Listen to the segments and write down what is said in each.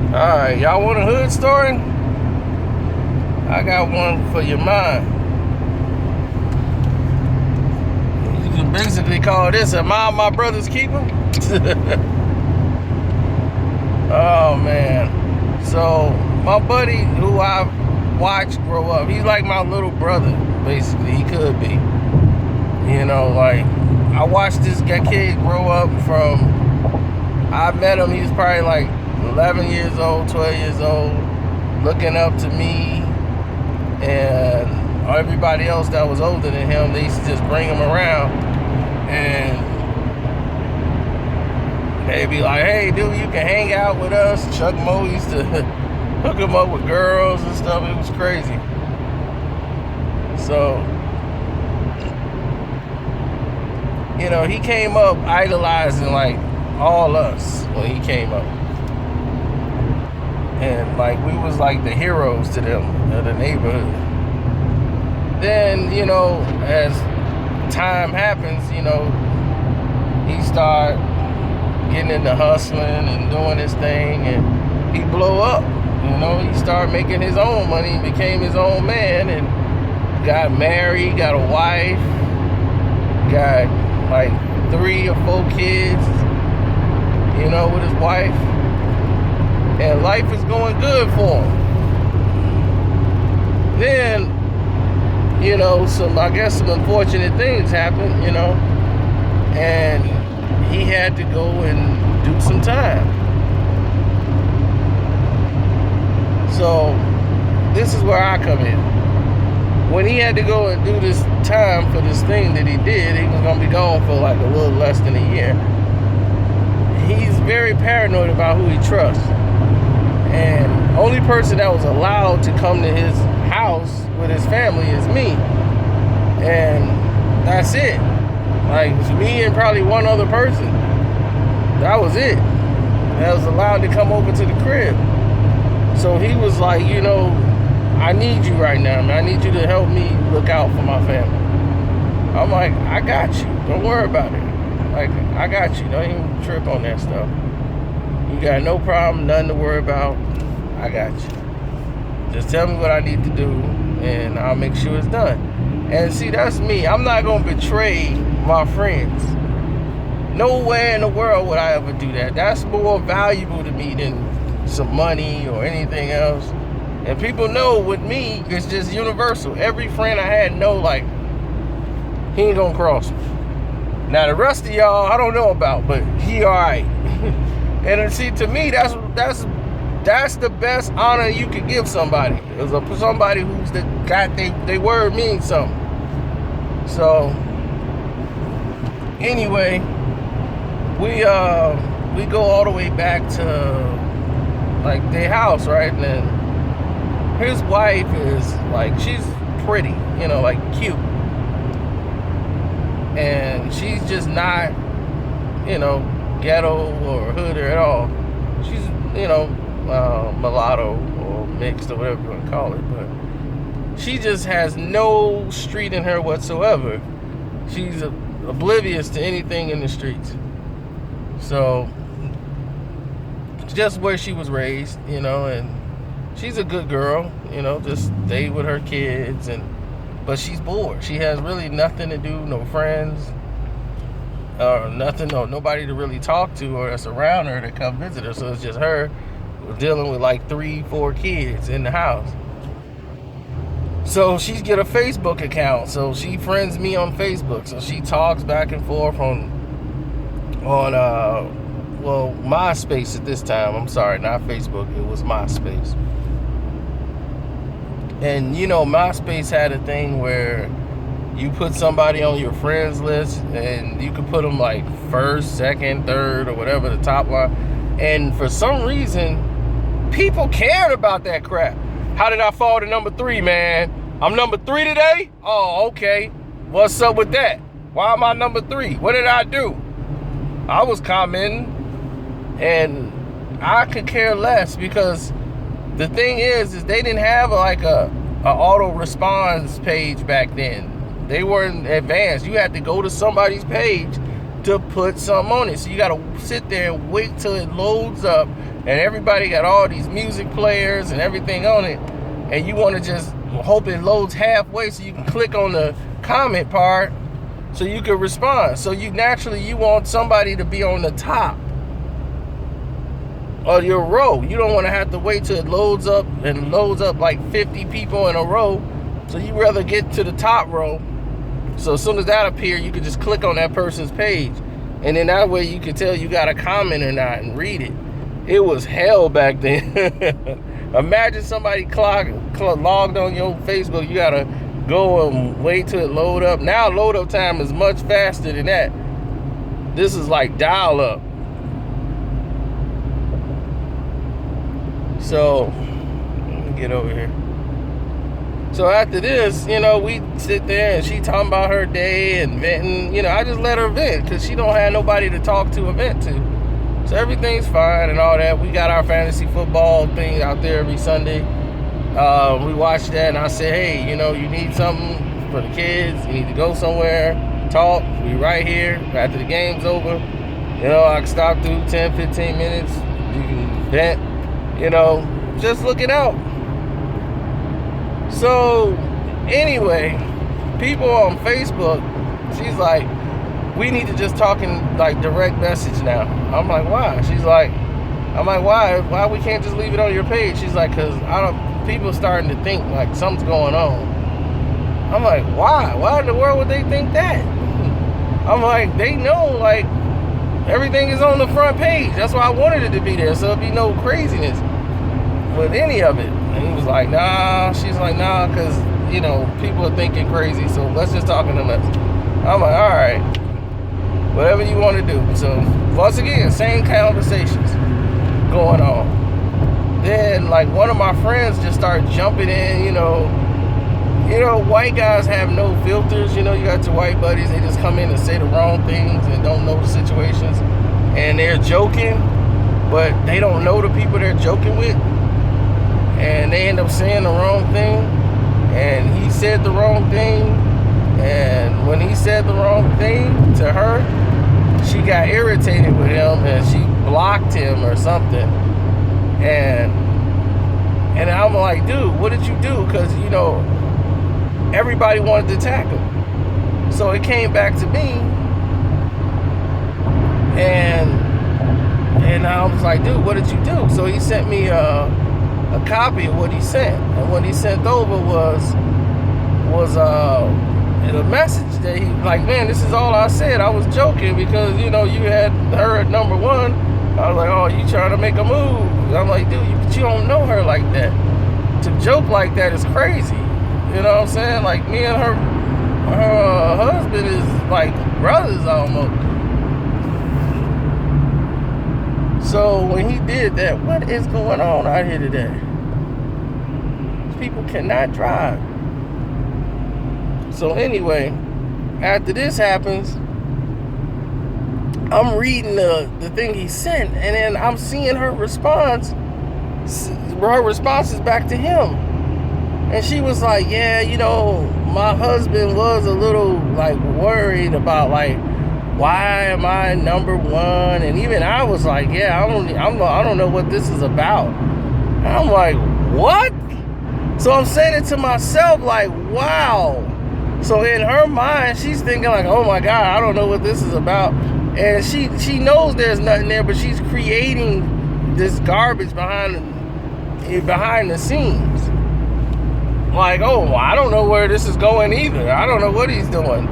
Alright, y'all want a hood story? I got one for your mind. You can basically call this Am I my brother's keeper? Oh man. So my buddy who I watched grow up, he's like my little brother, basically. He could be. You know, like I watched this kid grow up from I met him, he was probably like 11 years old, 12 years old, looking up to me and everybody else that was older than him. They used to just bring him around and they'd be like, hey dude, you can hang out with us. Chuck Moe used to hook him up with girls and stuff. It was crazy. So, you know, he came up idolizing like all us when he came up. And like we was like the heroes to them of the neighborhood. Then, you know, as time happens, you know, he started getting into hustling and doing his thing, and he blew up. You know, he started making his own money, became his own man, and got married, got a wife, got like 3 or 4 kids, you know, with his wife. And life is going good for him. Then, you know, I guess some unfortunate things happened, you know, and he had to go and do some time. So this is where I come in. When he had to go and do this time for this thing that he did, he was gonna be gone for like a little less than a year. He's very paranoid about who he trusts. And only person that was allowed to come to his house with his family is me. And that's it. Like, it's me and probably one other person. That was it. That was allowed to come over to the crib. So he was like, you know, I need you right now, man. I need you to help me look out for my family. I'm like, I got you. Don't worry about it. Like, I got you. Don't even trip on that stuff. You got no problem, nothing to worry about. I got you. Just tell me what I need to do, and I'll make sure it's done. And see, that's me. I'm not going to betray my friends. Nowhere in the world would I ever do that. That's more valuable to me than some money or anything else. And people know with me, it's just universal. Every friend I had know, like, he ain't going to cross me. Now, the rest of y'all, I don't know about, but he all right. And see, to me, that's the best honor you could give somebody. Is somebody who's got they word means something. So anyway, we go all the way back to like their house, right? And then his wife is like, she's pretty, you know, like cute, and she's just not, you know, ghetto or hood at all. She's, you know, mulatto or mixed or whatever you want to call it, but she just has no street in her whatsoever. She's oblivious to anything in the streets. So just where she was raised, you know, and she's a good girl, you know, just stay with her kids, but she's bored. She has really nothing to do, no friends, nothing, nobody to really talk to or that's around her to come visit her. So it's just her dealing with like 3-4 kids in the house. So she's get a Facebook account. So she friends me on Facebook. So she talks back and forth on MySpace at this time. I'm sorry, not Facebook. It was MySpace. And you know, MySpace had a thing where you put somebody on your friends list and you could put them like first, second, third, or whatever the top line. And for some reason, people cared about that crap. How did I fall to number 3, man? I'm number 3 today? Oh, okay. What's up with that? Why am I number 3? What did I do? I was commenting, and I could care less, because the thing is they didn't have like a auto response page back then. They weren't advanced. You had to go to somebody's page to put something on it. So you got to sit there and wait till it loads up, and everybody got all these music players and everything on it, and you want to just hope it loads halfway so you can click on the comment part so you can respond. So you want somebody to be on the top of your row. You don't want to have to wait till it loads up and loads up like 50 people in a row. So you rather get to the top row. So as soon as that appears, you can just click on that person's page. And then that way you can tell you got a comment or not and read it. It was hell back then. Imagine somebody logged on your Facebook. You got to go and wait till it load up. Now load up time is much faster than that. This is like dial up. So, let me get over here. So after this, we sit there and she talking about her day and venting. I just let her vent because she don't have nobody to talk to or vent to. So everything's fine and all that. We got our fantasy football thing out there every Sunday. We watch that and I said, hey, you need something for the kids. You need to go somewhere, talk. We right here after the game's over. I can stop through 10, 15 minutes. You can vent. Just looking out. So, anyway, people on Facebook, she's like, we need to just talk in like direct message now. I'm like, why? I'm like, why? Why we can't just leave it on your page? She's like, cause people starting to think like something's going on. I'm like, why? Why in the world would they think that? I'm like, they know like everything is on the front page. That's why I wanted it to be there, so there'd be no craziness with any of it. And he was like, nah. She's like, nah, because people are thinking crazy, so let's just talk in the message. I'm like, all right, whatever you want to do. So once again, same conversations going on. Then like one of my friends just started jumping in. White guys have no filters. You got your white buddies, they just come in and say the wrong things and don't know the situations, and they're joking, but they don't know the people they're joking with, and they end up saying the wrong thing, and he said the wrong thing, and when he said the wrong thing to her, she got irritated with him and she blocked him or something. And I'm like, dude, what did you do? Because everybody wanted to attack him. So it came back to me, and I was like, dude, what did you do? So he sent me a copy of what he sent, and what he sent over was a message that he like, man, this is all I said. I was joking because you had her at number one. I was like, oh, you trying to make a move? I'm like, dude, you don't know her like that. To joke like that is crazy. You know what I'm saying? Like, me and her husband is like brothers almost. So when he did that, what is going on out here today? People cannot drive. So anyway, after this happens, I'm reading the thing he sent, and then I'm seeing her response. Her response is back to him. And she was like, yeah, my husband was a little like worried about like, why am I number one? And even I was like, yeah, I don't know what this is about. And I'm like, what? So I'm saying it to myself like, wow. So in her mind, she's thinking like, oh my God, I don't know what this is about. And she knows there's nothing there, but she's creating this garbage behind the scenes. Like, oh, I don't know where this is going either. I don't know what he's doing.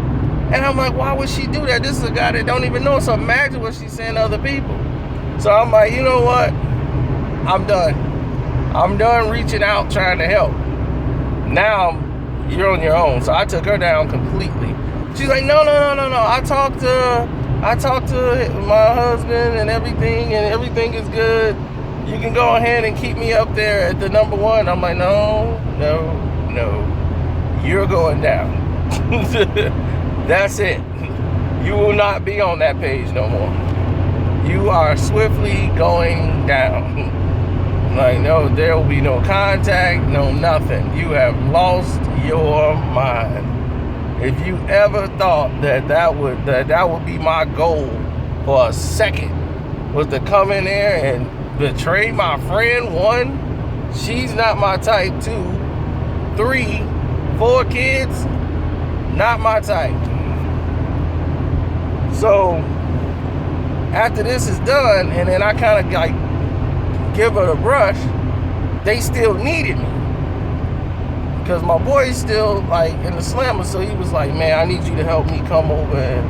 And I'm like, why would she do that? This is a guy that don't even know. So imagine what she's saying to other people. So I'm like, you know what? I'm done. I'm done reaching out trying to help. Now you're on your own. So I took her down completely. She's like, no. I talked to my husband and everything is good. You can go ahead and keep me up there at the number one. I'm like, no. You're going down. That's it. You will not be on that page no more. You are swiftly going down. Like, no, there will be no contact, no nothing. You have lost your mind. If you ever thought that would be my goal for a second, was to come in there and betray my friend, 1, she's not my type, 2, 3, 4 kids, not my type. So after this is done, and then I kind of like give her the brush, they still needed me. Because my boy's still like in the slammer, so he was like, man, I need you to help me come over and,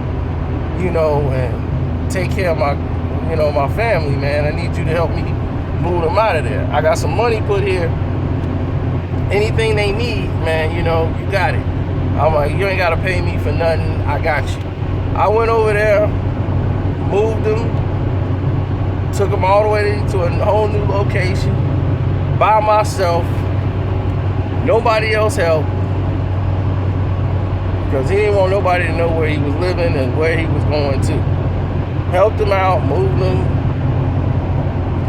and take care of my, my family, man. I need you to help me move them out of there. I got some money put here. Anything they need, man, you got it. I'm like, you ain't got to pay me for nothing. I got you. I went over there, moved them, took them all the way to a whole new location by myself. Nobody else helped, because he didn't want nobody to know where he was living and where he was going to. Helped him out, moved him.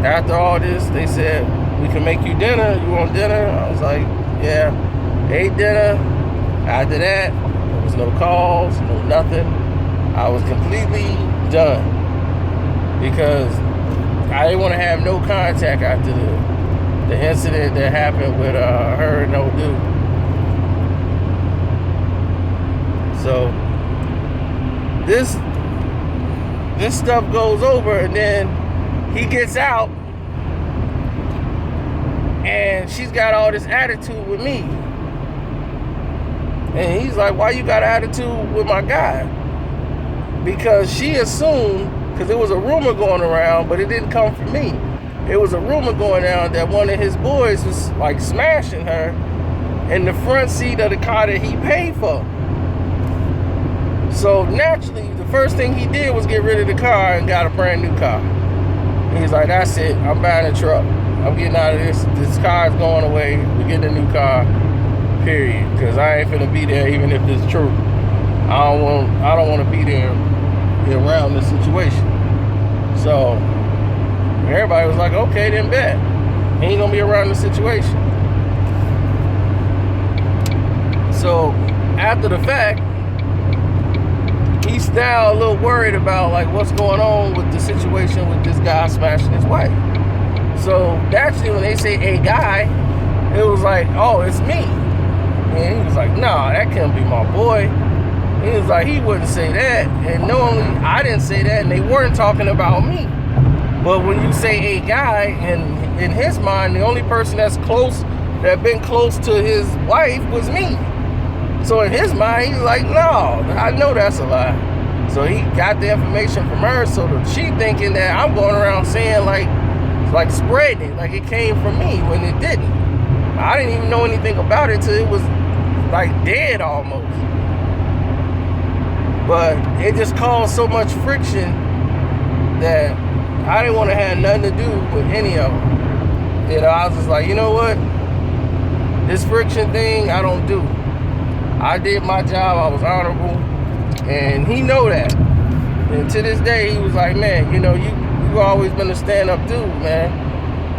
After all this, they said, we can make you dinner. You want dinner? I was like, yeah. Ate dinner. After that, there was no calls, no nothing. I was completely done, because I didn't want to have no contact after the incident that happened with her and no dude. So this stuff goes over, and then he gets out, and she's got all this attitude with me. And he's like, why you got an attitude with my guy? Because she assumed, because there was a rumor going around, but it didn't come from me. It was a rumor going around that one of his boys was like smashing her in the front seat of the car that he paid for. So naturally, the first thing he did was get rid of the car and got a brand new car. He's like, that's it, I'm buying a truck. I'm getting out of this. This car's going away. We're getting a new car, period. Because I ain't finna be there even if it's true. I don't want to be there around this situation. So everybody was like, okay, then bet. He ain't gonna be around the situation. So after the fact, he's now a little worried about like what's going on with the situation with this guy smashing his wife. So naturally, when they say a guy, it was like, oh, it's me. And he was like, nah, that can't be my boy. He was like, he wouldn't say that. And normally I didn't say that, and they weren't talking about me. But when you say a guy, and in his mind, the only person that's close, that been close to his wife was me. So in his mind, he's like, no, I know that's a lie. So he got the information from her, so she thinking that I'm going around saying like spreading it, like it came from me, when it didn't. I didn't even know anything about it till it was like dead almost. But it just caused so much friction that I didn't want to have nothing to do with any of them. I was just like, you know what? This friction thing, I don't do. I did my job, I was honorable, and he know that. And to this day, he was like, man, you've always been a stand-up dude, man.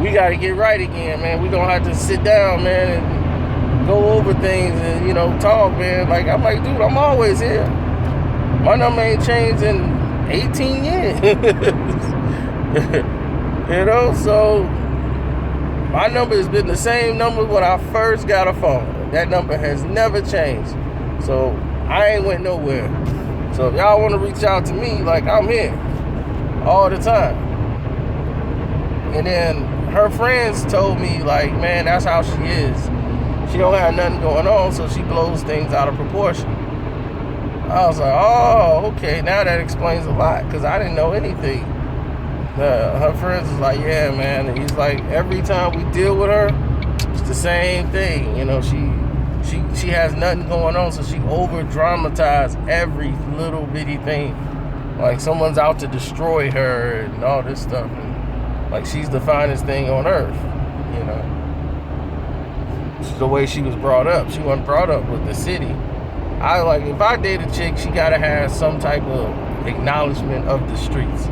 We got to get right again, man. We going to have to sit down, man, and go over things and, talk, man. Like, I'm like, dude, I'm always here. My number ain't changed in 18 years. So my number has been the same number when I first got a phone. That number has never changed. So I ain't went nowhere. So if y'all want to reach out to me, like, I'm here all the time. And then her friends told me, like, man, that's how she is. She don't have nothing going on, so she blows things out of proportion. I was like, oh, okay, now that explains a lot, because I didn't know anything. Her friends was like, yeah, man. And he's like, every time we deal with her, it's the same thing. She has nothing going on, so she over-dramatized every little bitty thing. Like someone's out to destroy her and all this stuff. And like she's the finest thing on earth, It's the way she was brought up. She wasn't brought up with the city. If I date a chick, she gotta have some type of acknowledgement of the streets.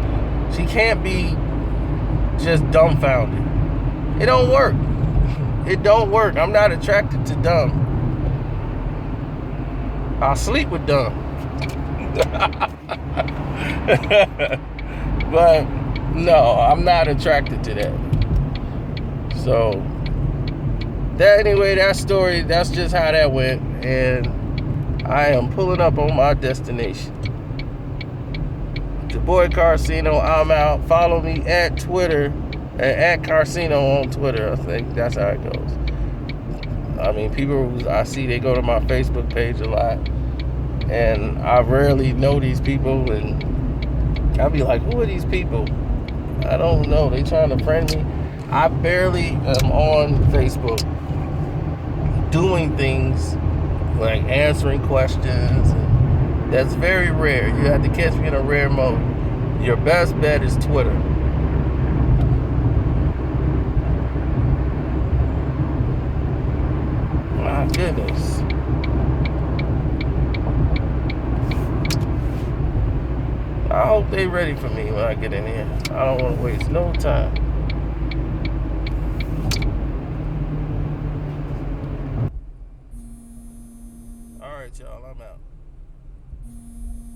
She can't be just dumbfounded. It don't work. It don't work. I'm not attracted to dumb. I sleep with dumb. But no, I'm not attracted to that. So that story, that's just how that went. And I am pulling up on my destination. Your boy Karceno, I'm out. Follow me at Twitter, at Karceno on Twitter. I think that's how it goes. I mean, people I see, they go to my Facebook page a lot, and I rarely know these people, and I'll be like, who are these people? I don't know. They trying to friend me. I barely am on Facebook doing things like answering questions. That's very rare. You have to catch me in a rare mode. Your best bet is Twitter. My goodness. I hope they ready for me when I get in here. I don't want to waste no time. All right, y'all, I'm out.